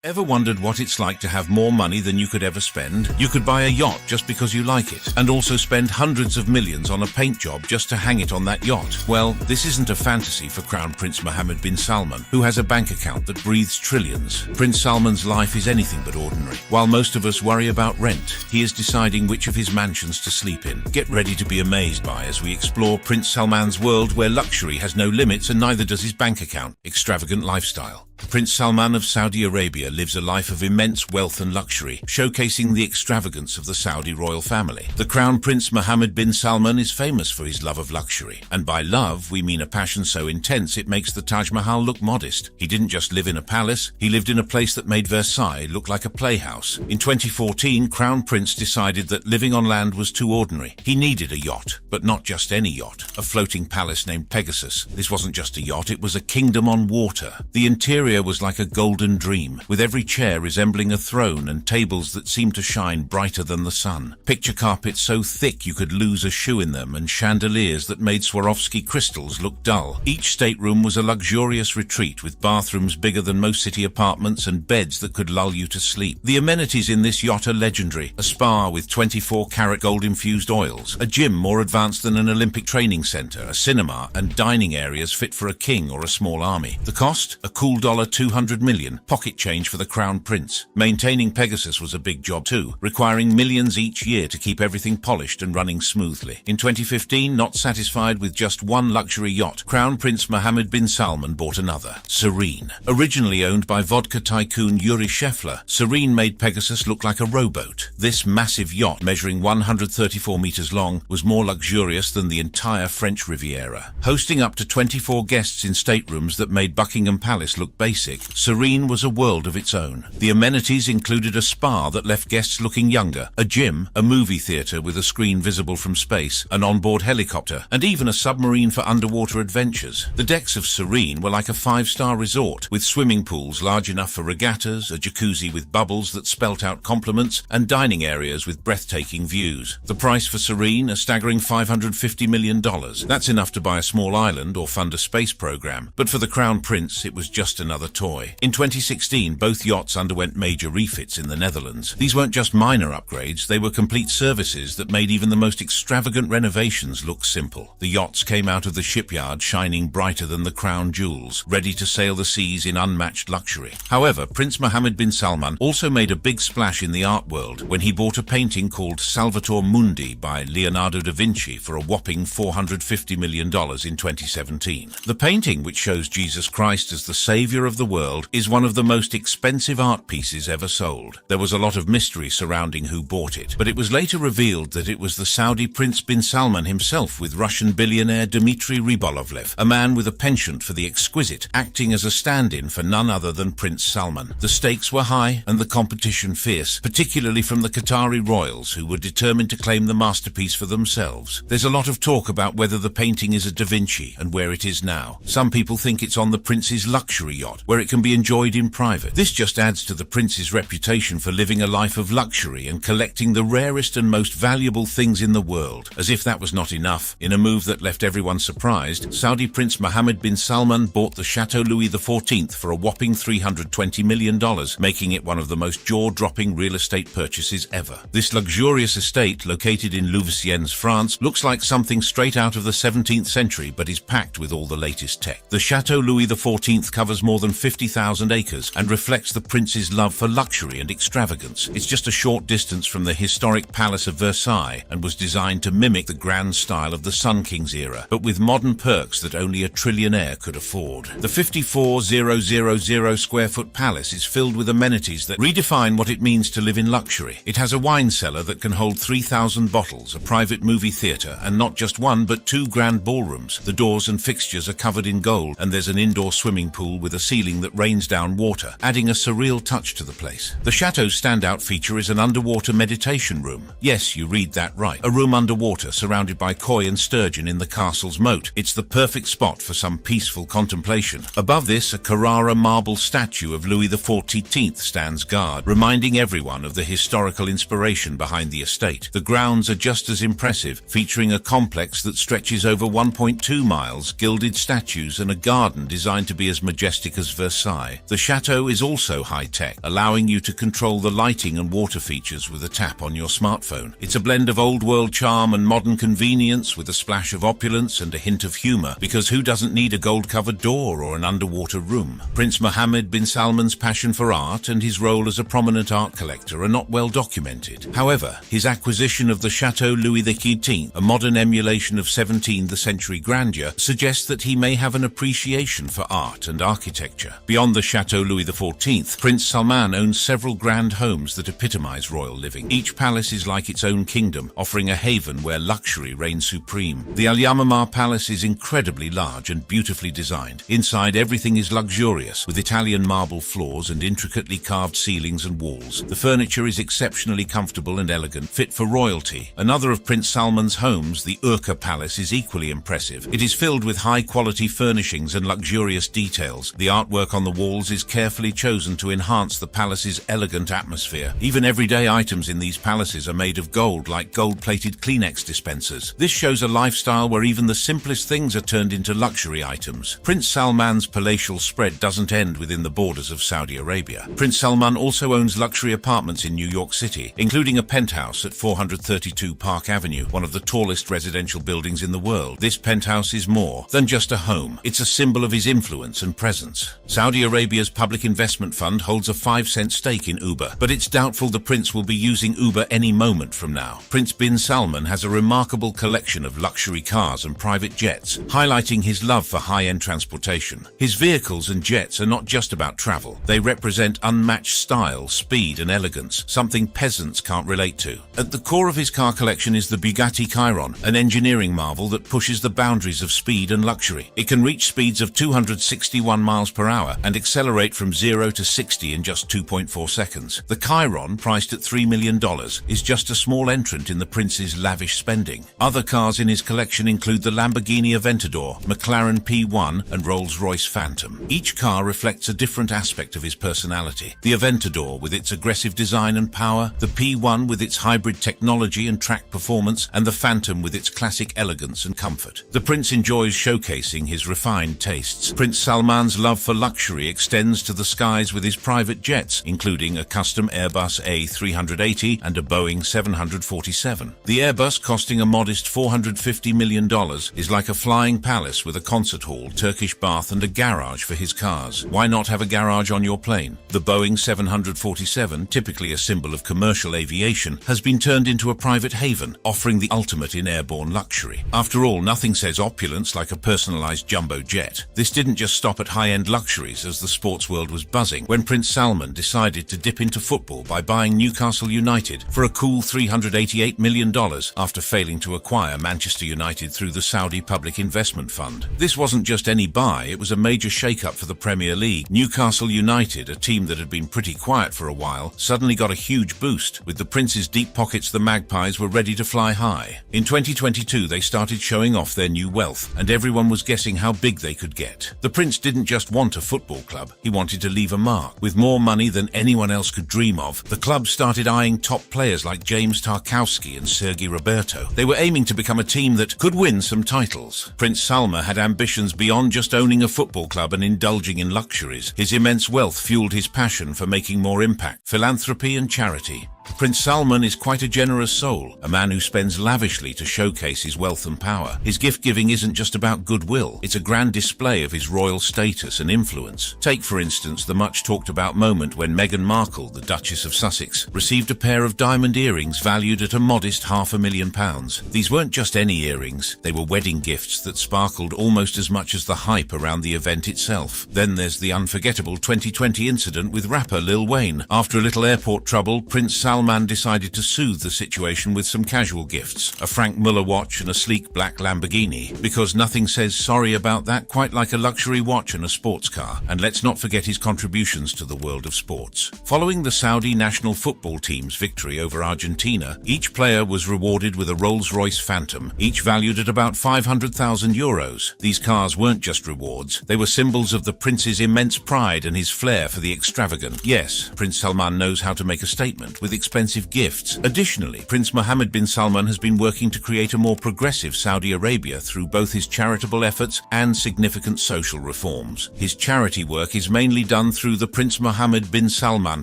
Ever wondered what it's like to have more money than you could ever spend? You could buy a yacht just because you like it, and also spend hundreds of millions on a paint job just to hang it on that yacht. Well, this isn't a fantasy for Crown Prince Mohammed bin Salman, who has a bank account that breathes trillions. Prince Salman's life is anything but ordinary. While most of us worry about rent, he is deciding which of his mansions to sleep in. Get ready to be amazed by as we explore Prince Salman's world where luxury has no limits and neither does his bank account. Extravagant lifestyle. Prince Salman of Saudi Arabia lives a life of immense wealth and luxury, showcasing the extravagance of the Saudi royal family. The Crown Prince Mohammed bin Salman is famous for his love of luxury, and by love we mean a passion so intense it makes the Taj Mahal look modest. He didn't just live in a palace, he lived in a place that made Versailles look like a playhouse. In 2014, Crown Prince decided that living on land was too ordinary. He needed a yacht, but not just any yacht, a floating palace named Pegasus. This wasn't just a yacht, it was a kingdom on water. The interior was like a golden dream, with every chair resembling a throne and tables that seemed to shine brighter than the sun. Picture carpets so thick you could lose a shoe in them, and chandeliers that made Swarovski crystals look dull. Each stateroom was a luxurious retreat with bathrooms bigger than most city apartments and beds that could lull you to sleep. The amenities in this yacht are legendary. A spa with 24-karat gold-infused oils, a gym more advanced than an Olympic training center, a cinema, and dining areas fit for a king or a small army. The cost? A cool $200 million, pocket change for the Crown Prince. Maintaining Pegasus was a big job too, requiring millions each year to keep everything polished and running smoothly. In 2015, not satisfied with just one luxury yacht, Crown Prince Mohammed bin Salman bought another, Serene. Originally owned by vodka tycoon Yuri Shefler, Serene made Pegasus look like a rowboat. This massive yacht, measuring 134 meters long, was more luxurious than the entire French Riviera. Hosting up to 24 guests in staterooms that made Buckingham Palace look basic, Serene was a world of its own. The amenities included a spa that left guests looking younger, a gym, a movie theater with a screen visible from space, an onboard helicopter, and even a submarine for underwater adventures. The decks of Serene were like a five-star resort, with swimming pools large enough for regattas, a jacuzzi with bubbles that spelt out compliments, and dining areas with breathtaking views. The price for Serene, a staggering $550 million. That's enough to buy a small island or fund a space program. But for the Crown Prince, it was just another toy. In 2016, both yachts underwent major refits in the Netherlands. These weren't just minor upgrades, they were complete services that made even the most extravagant renovations look simple. The yachts came out of the shipyard shining brighter than the crown jewels, ready to sail the seas in unmatched luxury. However, Prince Mohammed bin Salman also made a big splash in the art world when he bought a painting called Salvator Mundi by Leonardo da Vinci for a whopping $450 million in 2017. The painting, which shows Jesus Christ as the savior of the world, is one of the most expensive art pieces ever sold. There was a lot of mystery surrounding who bought it, but it was later revealed that it was the Saudi Prince bin Salman himself with Russian billionaire Dmitry Rybolovlev, a man with a penchant for the exquisite, acting as a stand-in for none other than Prince Salman. The stakes were high and the competition fierce, particularly from the Qatari royals, who were determined to claim the masterpiece for themselves. There's a lot of talk about whether the painting is a Da Vinci and where it is now. Some people think it's on the prince's luxury yacht, where it can be enjoyed in private. This just adds to the prince's reputation for living a life of luxury and collecting the rarest and most valuable things in the world. As if that was not enough, in a move that left everyone surprised, Saudi Prince Mohammed bin Salman bought the Chateau Louis XIV for a whopping $320 million, making it one of the most jaw-dropping real estate purchases ever. This luxurious estate, located in Louveciennes, France, looks like something straight out of the 17th century, but is packed with all the latest tech. The Chateau Louis XIV covers more than 50,000 acres and reflects the prince's love for luxury and extravagance. It's just a short distance from the historic Palace of Versailles and was designed to mimic the grand style of the Sun King's era, but with modern perks that only a trillionaire could afford. The 54,000 square foot palace is filled with amenities that redefine what it means to live in luxury. It has a wine cellar that can hold 3,000 bottles, a private movie theater, and not just one but two grand ballrooms. The doors and fixtures are covered in gold, and there's an indoor swimming pool with a ceiling that rains down water, adding a surreal touch to the place. The chateau's standout feature is an underwater meditation room. Yes, you read that right. A room underwater surrounded by koi and sturgeon in the castle's moat. It's the perfect spot for some peaceful contemplation. Above this, a Carrara marble statue of Louis XIV stands guard, reminding everyone of the historical inspiration behind the estate. The grounds are just as impressive, featuring a complex that stretches over 1.2 miles, gilded statues, and a garden designed to be as majestic iconic as Versailles, the chateau is also high-tech, allowing you to control the lighting and water features with a tap on your smartphone. It's a blend of old-world charm and modern convenience with a splash of opulence and a hint of humor, because who doesn't need a gold-covered door or an underwater room? Prince Mohammed bin Salman's passion for art and his role as a prominent art collector are not well documented. However, his acquisition of the Chateau Louis XV, a modern emulation of 17th century grandeur, suggests that he may have an appreciation for art and architecture. Beyond the Chateau Louis XIV, Prince Salman owns several grand homes that epitomize royal living. Each palace is like its own kingdom, offering a haven where luxury reigns supreme. The Al Yamamah Palace is incredibly large and beautifully designed. Inside, everything is luxurious, with Italian marble floors and intricately carved ceilings and walls. The furniture is exceptionally comfortable and elegant, fit for royalty. Another of Prince Salman's homes, the Urqa Palace, is equally impressive. It is filled with high-quality furnishings and luxurious details. The artwork on the walls is carefully chosen to enhance the palace's elegant atmosphere. Even everyday items in these palaces are made of gold, like gold-plated Kleenex dispensers. This shows a lifestyle where even the simplest things are turned into luxury items. Prince Salman's palatial spread doesn't end within the borders of Saudi Arabia. Prince Salman also owns luxury apartments in New York City, including a penthouse at 432 Park Avenue, one of the tallest residential buildings in the world. This penthouse is more than just a home. It's a symbol of his influence and presence. Saudi Arabia's public investment fund holds a 5-cent stake in Uber, but it's doubtful the prince will be using Uber any moment from now. Prince bin Salman has a remarkable collection of luxury cars and private jets, highlighting his love for high-end transportation. His vehicles and jets are not just about travel. They represent unmatched style, speed, and elegance, something peasants can't relate to. At the core of his car collection is the Bugatti Chiron, an engineering marvel that pushes the boundaries of speed and luxury. It can reach speeds of 261 miles per hour and accelerate from 0 to 60 in just 2.4 seconds. The Chiron, priced at $3 million, is just a small entrant in the prince's lavish spending. Other cars in his collection include the Lamborghini Aventador, McLaren P1, and Rolls-Royce Phantom. Each car reflects a different aspect of his personality. The Aventador with its aggressive design and power, the P1 with its hybrid technology and track performance, and the Phantom with its classic elegance and comfort. The prince enjoys showcasing his refined tastes. Prince Salman's love for luxury extends to the skies with his private jets, including a custom Airbus A380 and a Boeing 747. The Airbus, costing a modest $450 million, is like a flying palace with a concert hall, Turkish bath, and a garage for his cars. Why not have a garage on your plane? The Boeing 747, typically a symbol of commercial aviation, has been turned into a private haven, offering the ultimate in airborne luxury. After all, nothing says opulence like a personalized jumbo jet. This didn't just stop at high-end luxuries, as the sports world was buzzing when Prince Salman decided to dip into football by buying Newcastle United for a cool $388 million after failing to acquire Manchester United through the Saudi Public Investment Fund. This wasn't just any buy, it was a major shake-up for the Premier League. Newcastle United, a team that had been pretty quiet for a while, suddenly got a huge boost. With the prince's deep pockets, the Magpies were ready to fly high. In 2022, they started showing off their new wealth, and everyone was guessing how big they could get. The prince didn't just want a football club, he wanted to leave a mark. With more money than anyone else could dream of, the club started eyeing top players like James Tarkowski and Sergi Roberto. They were aiming to become a team that could win some titles. Prince Salman had ambitions beyond just owning a football club and indulging in luxuries. His immense wealth fueled his passion for making more impact, philanthropy, and charity. Prince Salman is quite a generous soul, a man who spends lavishly to showcase his wealth and power. His gift-giving isn't just about goodwill, it's a grand display of his royal status and influence. Take, for instance, the much-talked-about moment when Meghan Markle, the Duchess of Sussex, received a pair of diamond earrings valued at a modest £500,000. These weren't just any earrings, they were wedding gifts that sparkled almost as much as the hype around the event itself. Then there's the unforgettable 2020 incident with rapper Lil Wayne. After a little airport trouble, Prince Salman decided to soothe the situation with some casual gifts, a Frank Muller watch and a sleek black Lamborghini, because nothing says sorry about that quite like a luxury watch and a sports car. And let's not forget his contributions to the world of sports. Following the Saudi national football team's victory over Argentina, each player was rewarded with a Rolls-Royce Phantom, each valued at about €500,000. These cars weren't just rewards, they were symbols of the prince's immense pride and his flair for the extravagant. Yes, Prince Salman knows how to make a statement with expensive gifts. Additionally, Prince Mohammed bin Salman has been working to create a more progressive Saudi Arabia through both his charitable efforts and significant social reforms. His charity work is mainly done through the Prince Mohammed bin Salman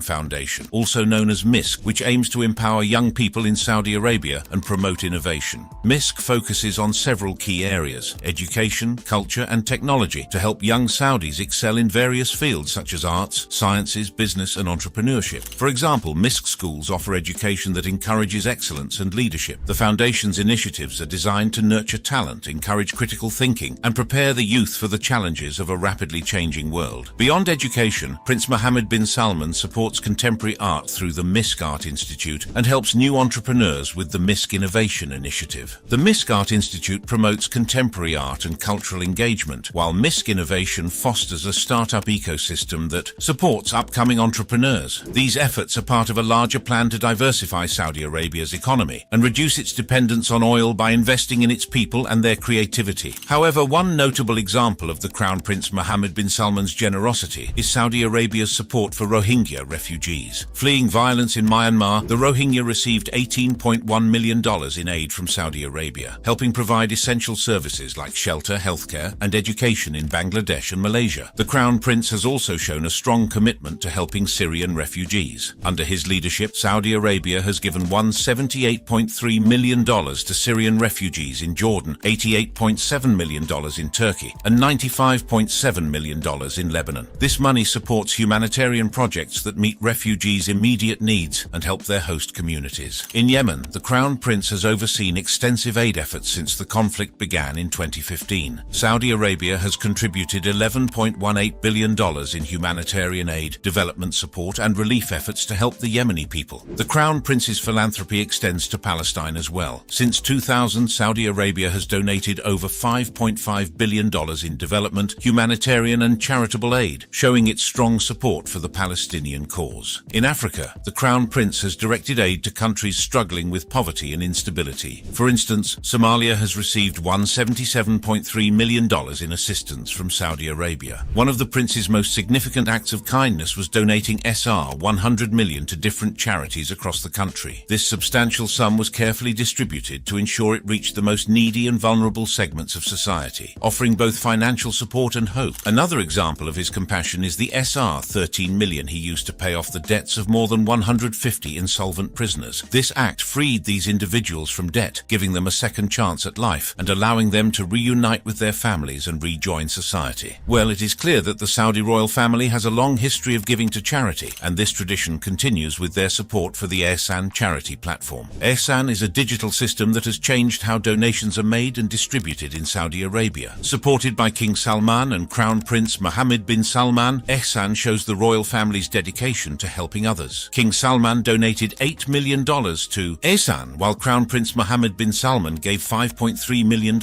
Foundation, also known as MISC, which aims to empower young people in Saudi Arabia and promote innovation. MISC focuses on several key areas: education, culture, and technology, to help young Saudis excel in various fields such as arts, sciences, business, and entrepreneurship. For example, MISC schools offer education that encourages excellence and leadership. The foundation's initiatives are designed to nurture talent, encourage critical thinking, and prepare the youth for the challenges of a rapidly changing world. Beyond education, Prince Mohammed bin Salman supports contemporary art through the MISC Art Institute and helps new entrepreneurs with the MISC Innovation Initiative. The MISC Art Institute promotes contemporary art and cultural engagement, while MISC Innovation fosters a startup ecosystem that supports upcoming entrepreneurs. These efforts are part of a larger plan to diversify Saudi Arabia's economy and reduce its dependence on oil by investing in its people and their creativity. However, one notable example of the Crown Prince Mohammed bin Salman's generosity is Saudi Arabia's support for Rohingya refugees. Fleeing violence in Myanmar, the Rohingya received $18.1 million in aid from Saudi Arabia, helping provide essential services like shelter, healthcare, and education in Bangladesh and Malaysia. The Crown Prince has also shown a strong commitment to helping Syrian refugees. Under his leadership, Saudi Arabia has given $178.3 million to Syrian refugees in Jordan, $88.7 million in Turkey, and $95.7 million in Lebanon. This money supports humanitarian projects that meet refugees' immediate needs and help their host communities. In Yemen, the Crown Prince has overseen extensive aid efforts since the conflict began in 2015. Saudi Arabia has contributed $11.18 billion in humanitarian aid, development support, and relief efforts to help the Yemeni people. The Crown Prince's philanthropy extends to Palestine as well. Since 2000, Saudi Arabia has donated over $5.5 billion in development, humanitarian, and charitable aid, showing its strong support for the Palestinian cause. In Africa, the Crown Prince has directed aid to countries struggling with poverty and instability. For instance, Somalia has received $177.3 million in assistance from Saudi Arabia. One of the Prince's most significant acts of kindness was donating $100 million to different charities across the country. This substantial sum was carefully distributed to ensure it reached the most needy and vulnerable segments of society, offering both financial support and hope. Another example of his compassion is the $13 million he used to pay off the debts of more than 150 insolvent prisoners. This act freed these individuals from debt, giving them a second chance at life and allowing them to reunite with their families and rejoin society. Well, it is clear that the Saudi royal family has a long history of giving to charity, and this tradition continues with their support for the Ihsan charity platform. Ihsan is a digital system that has changed how donations are made and distributed in Saudi Arabia. Supported by King Salman and Crown Prince Mohammed bin Salman, Ihsan shows the royal family's dedication to helping others. King Salman donated $8 million to Ihsan, while Crown Prince Mohammed bin Salman gave $5.3 million.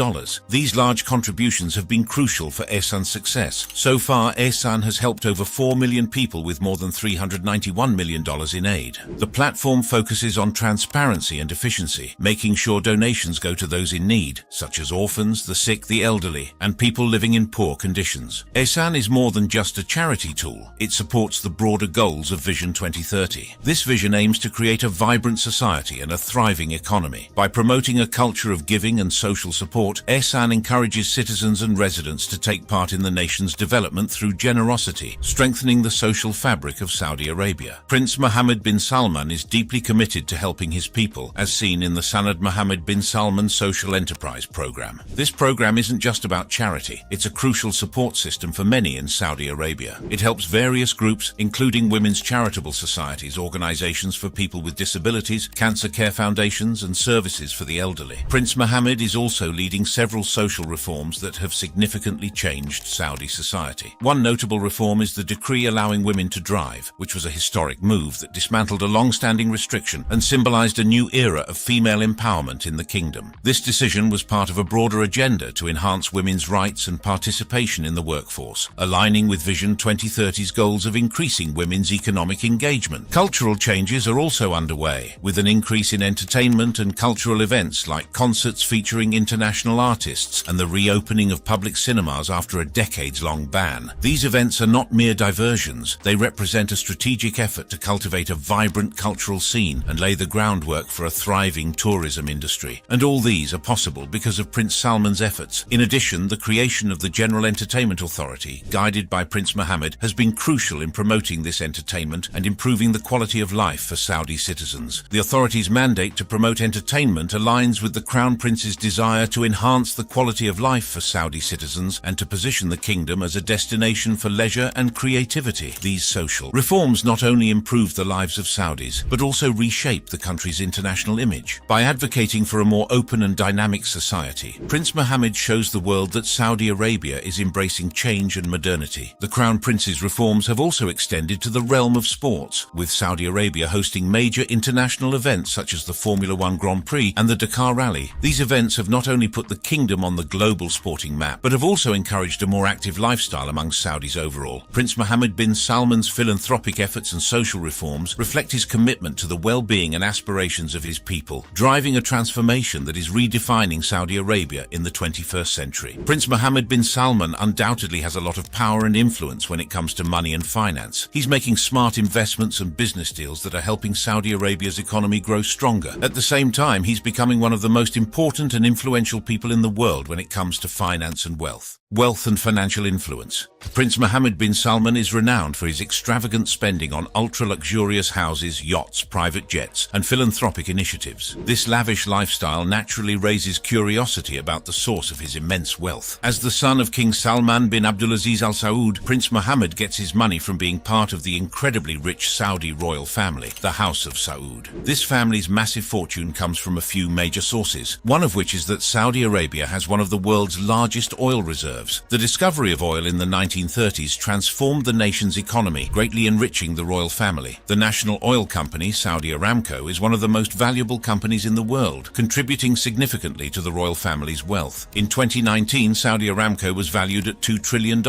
These large contributions have been crucial for Ihsan's success. So far, Ihsan has helped over 4 million people with more than $391 million in aid. The platform focuses on transparency and efficiency, making sure donations go to those in need, such as orphans, the sick, the elderly, and people living in poor conditions. Ihsan is more than just a charity tool. It supports the broader goals of Vision 2030. This vision aims to create a vibrant society and a thriving economy. By promoting a culture of giving and social support, Ihsan encourages citizens and residents to take part in the nation's development through generosity, strengthening the social fabric of Saudi Arabia. Prince Mohammed bin Salman is deeply committed to helping his people, as seen in the Sanad Mohammed bin Salman Social Enterprise Program. This program isn't just about charity, it's a crucial support system for many in Saudi Arabia. It helps various groups, including women's charitable societies, organizations for people with disabilities, cancer care foundations, and services for the elderly. Prince Mohammed is also leading several social reforms that have significantly changed Saudi society. One notable reform is the decree allowing women to drive, which was a historic move that dismantled a long-standing restriction and symbolized a new era of female empowerment in the kingdom. This decision was part of a broader agenda to enhance women's rights and participation in the workforce, aligning with Vision 2030's goals of increasing women's economic engagement. Cultural changes are also underway, with an increase in entertainment and cultural events like concerts featuring international artists and the reopening of public cinemas after a decades-long ban. These events are not mere diversions, they represent a strategic effort to cultivate a vibrant vibrant cultural scene and lay the groundwork for a thriving tourism industry. And all these are possible because of Prince Salman's efforts. In addition, the creation of the General Entertainment Authority, guided by Prince Mohammed, has been crucial in promoting this entertainment and improving the quality of life for Saudi citizens. The authority's mandate to promote entertainment aligns with the Crown Prince's desire to enhance the quality of life for Saudi citizens and to position the kingdom as a destination for leisure and creativity. These social reforms not only improve the lives of Saudis, but also reshape the country's international image. By advocating for a more open and dynamic society, Prince Mohammed shows the world that Saudi Arabia is embracing change and modernity. The Crown Prince's reforms have also extended to the realm of sports, with Saudi Arabia hosting major international events such as the Formula One Grand Prix and the Dakar Rally. These events have not only put the kingdom on the global sporting map, but have also encouraged a more active lifestyle among Saudis overall. Prince Mohammed bin Salman's philanthropic efforts and social reforms reflect his commitment to the well-being and aspirations of his people, driving a transformation that is redefining Saudi Arabia in the 21st century. Prince Mohammed bin Salman undoubtedly has a lot of power and influence when it comes to money and finance. He's making smart investments and business deals that are helping Saudi Arabia's economy grow stronger. At the same time, he's becoming one of the most important and influential people in the world when it comes to finance and wealth. Wealth and financial influence. Prince Mohammed bin Salman is renowned for his extravagant spending on ultra-luxurious houses, yachts, private jets, and philanthropic initiatives. This lavish lifestyle naturally raises curiosity about the source of his immense wealth. As the son of King Salman bin Abdulaziz Al Saud, Prince Mohammed gets his money from being part of the incredibly rich Saudi royal family, the House of Saud. This family's massive fortune comes from a few major sources, one of which is that Saudi Arabia has one of the world's largest oil reserves. The discovery of oil in the 1930s transformed the nation's economy, greatly enriching the royal family. The national oil company, Saudi Aramco, is one of the most valuable companies in the world, contributing significantly to the royal family's wealth. In 2019, Saudi Aramco was valued at $2 trillion,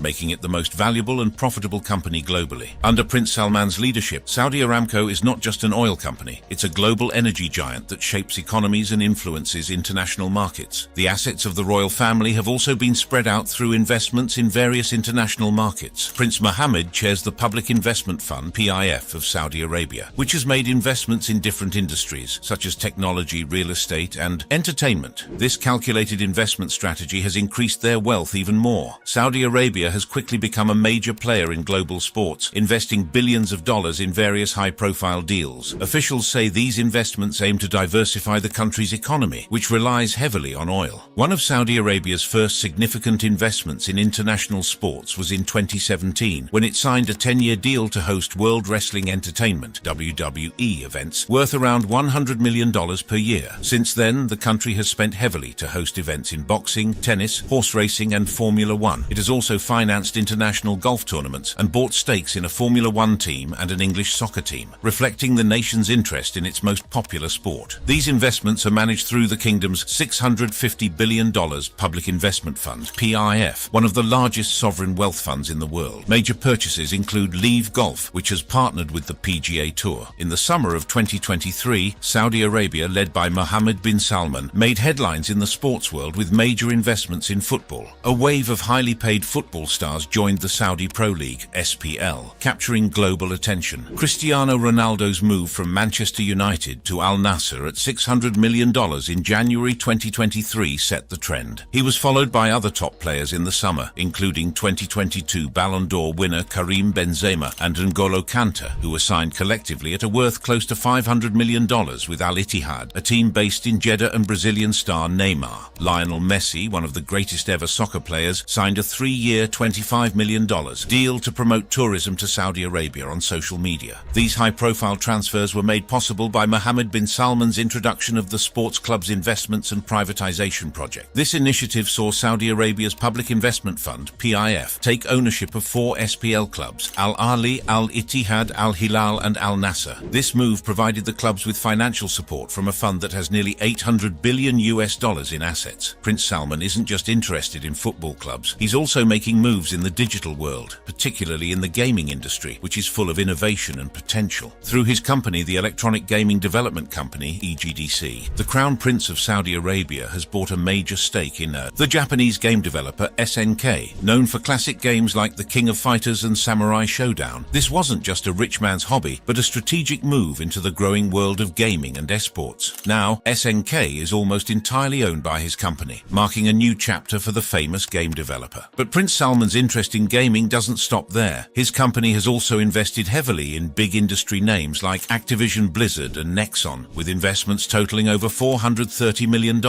making it the most valuable and profitable company globally. Under Prince Salman's leadership, Saudi Aramco is not just an oil company, it's a global energy giant that shapes economies and influences international markets. The assets of the royal family have also been spread out through investments in various international markets. Prince Mohammed chairs the Public Investment Fund, PIF, of Saudi Arabia, which has made investments in different industries, such as technology, real estate, and entertainment. This calculated investment strategy has increased their wealth even more. Saudi Arabia has quickly become a major player in global sports, investing billions of dollars in various high-profile deals. Officials say these investments aim to diversify the country's economy, which relies heavily on oil. One of Saudi Arabia's first significant investments in international sports was in 2017, when it signed a 10-year deal to host World Wrestling Entertainment (WWE) events worth around $100 million per year. Since then, the country has spent heavily to host events in boxing, tennis, horse racing, and Formula One. It has also financed international golf tournaments and bought stakes in a Formula One team and an English soccer team, reflecting the nation's interest in its most popular sport. These investments are managed through the kingdom's $650 billion Public Investment Fund, PIF, one of the largest sovereign wealth funds in the world. Major purchases include Live Golf, which has partnered with the PGA Tour. In the summer of 2023, Saudi Arabia, led by Mohammed bin Salman, made headlines in the sports world with major investments in football. A wave of highly paid football stars joined the Saudi Pro League, SPL, capturing global attention. Cristiano Ronaldo's move from Manchester United to Al Nassr at $600 million in January 2023 set the trend. He was followed by other top players in the summer, including 2022 Ballon d'Or winner Karim Benzema and N'Golo Kante, who were signed collectively at a worth close to $500 million with Al Ittihad, a team based in Jeddah, and Brazilian star Neymar. Lionel Messi, one of the greatest ever soccer players, signed a 3-year $25 million deal to promote tourism to Saudi Arabia on social media. These high-profile transfers were made possible by Mohammed bin Salman's introduction of the sports club's investments and privatization project. This initiative saw Saudi Arabia's Public Investment Fund, PIF, take ownership of 4 SPL clubs, Al Ahly, Al Ittihad, Al Hilal, and Al Nassr. This move provided the clubs with financial support from a fund that has nearly $800 billion in assets. Prince Salman isn't just interested in football clubs, he's also making moves in the digital world, particularly in the gaming industry, which is full of innovation and potential. Through his company, the Electronic Gaming Development Company, EGDC, the Crown Prince of Saudi Arabia has bought a major stake in the Japanese game developer SNK, known for classic games like The King of Fighters and Samurai Showdown. This wasn't just a rich man's hobby, necessity, but a strategic move into the growing world of gaming and esports. Now, SNK is almost entirely owned by his company, marking a new chapter for the famous game developer. But Prince Salman's interest in gaming doesn't stop there. His company has also invested heavily in big industry names like Activision Blizzard and Nexon, with investments totaling over $430 million.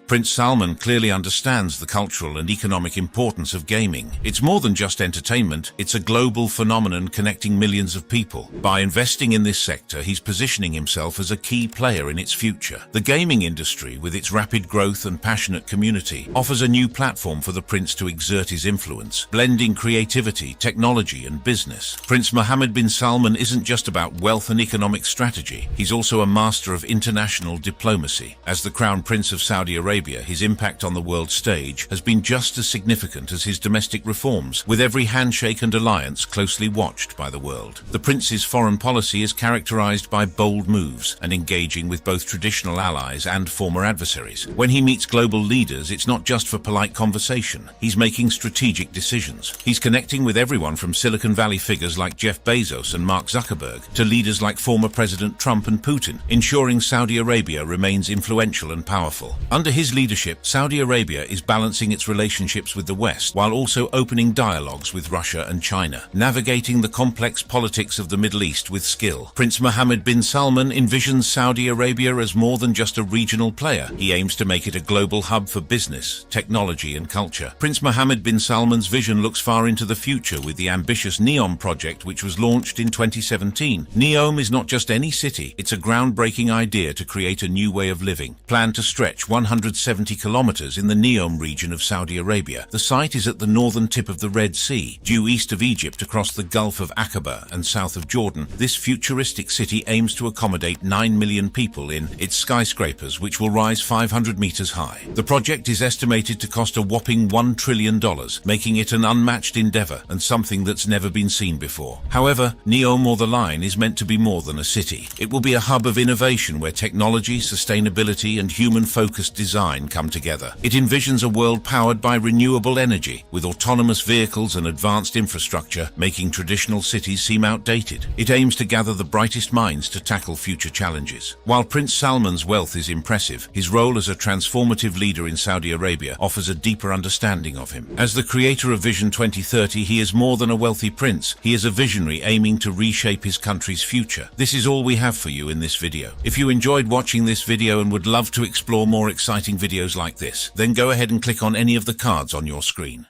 Prince Salman clearly understands the cultural and economic importance of gaming. It's more than just entertainment, it's a global phenomenon connecting millions of people. By investing in this sector, he's positioning himself as a key player in its future. The gaming industry, with its rapid growth and passionate community, offers a new platform for the prince to exert his influence, blending creativity, technology, and business. Prince Mohammed bin Salman isn't just about wealth and economic strategy. He's also a master of international diplomacy. As the Crown Prince of Saudi Arabia, his impact on the world stage has been just as significant as his domestic reforms, with every handshake and alliance closely watched by the world. The prince's foreign policy is characterized by bold moves and engaging with both traditional allies and former adversaries. When he meets global leaders, it's not just for polite conversation. He's making strategic decisions. He's connecting with everyone from Silicon Valley figures like Jeff Bezos and Mark Zuckerberg to leaders like former President Trump and Putin, ensuring Saudi Arabia remains influential and powerful. Under his leadership, Saudi Arabia is balancing its relationships with the West while also opening dialogues with Russia and China, navigating the complex politics of the Middle East with skill. Prince Mohammed bin Salman envisions Saudi Arabia as more than just a regional player. He aims to make it a global hub for business, technology, and culture. Prince Mohammed bin Salman's vision looks far into the future with the ambitious NEOM project, which was launched in 2017. NEOM is not just any city, it's a groundbreaking idea to create a new way of living. Planned to stretch 170 kilometers in the NEOM region of Saudi Arabia. The site is at the northern tip of the Red Sea, due east of Egypt across the Gulf of Aqaba and south of Jordan. This futuristic city aims to accommodate 9 million people in its skyscrapers, which will rise 500 meters high. The project is estimated to cost a whopping $1 trillion, making it an unmatched endeavor and something that's never been seen before. However, NEOM, or the line, is meant to be more than a city. It will be a hub of innovation where technology, sustainability, and human-focused design come together. It envisions a world powered by renewable energy, with autonomous vehicles and advanced infrastructure, making traditional cities seem outdated. It aims to gather the brightest minds to tackle future challenges. While Prince Salman's wealth is impressive, his role as a transformative leader in Saudi Arabia offers a deeper understanding of him. As the creator of Vision 2030, he is more than a wealthy prince. He is a visionary aiming to reshape his country's future. This is all we have for you in this video. If you enjoyed watching this video and would love to explore more exciting videos like this, then go ahead and click on any of the cards on your screen.